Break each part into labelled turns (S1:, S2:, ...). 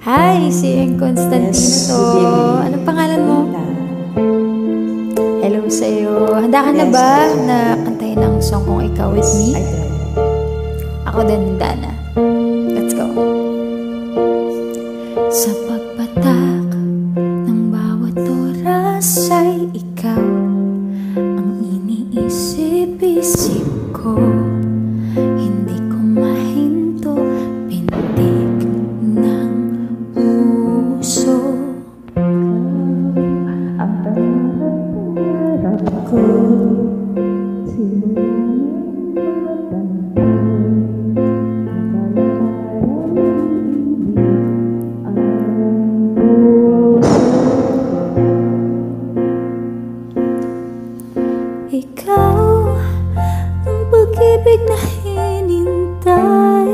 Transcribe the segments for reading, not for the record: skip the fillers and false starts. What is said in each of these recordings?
S1: Hi, si Constantino to. Anong pangalan mo? Hello sa'yo. Handa ka na ba na kantayin ang song kong Ikaw With Me? Ako din, handa na. Let's go. Sa pagpatak ng bawat oras ay ikaw ang iniisip-isip ko. Hindi ko mahinto, pintig ng puso. Ang pangarap ko, ikaw ang pag-ibig na hinintay.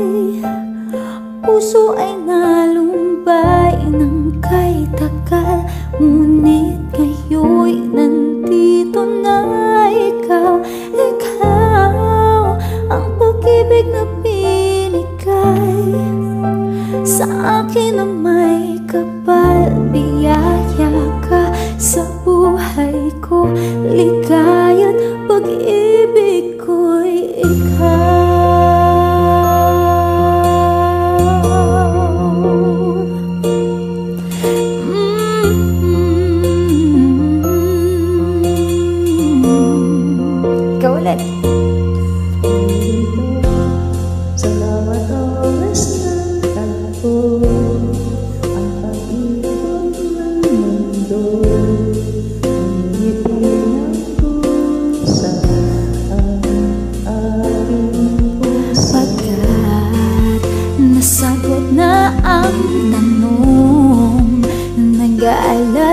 S1: Puso ay nalumbay ng kay tagal, ngunit ngayon'y nandito na ikaw. Ikaw ang pag-ibig na binigay sa akin na may kapal. Biyaya ka sa buhay ko, ligaya't pag-ibig ko'y ikaw. Ikaw ulit.
S2: Sa bawat oras ng tagpo, ang pag-ibig ng mundo, ngiti ng pusa ang aking puso.
S1: Pagkat nasagot na ang tanong, nag-aalala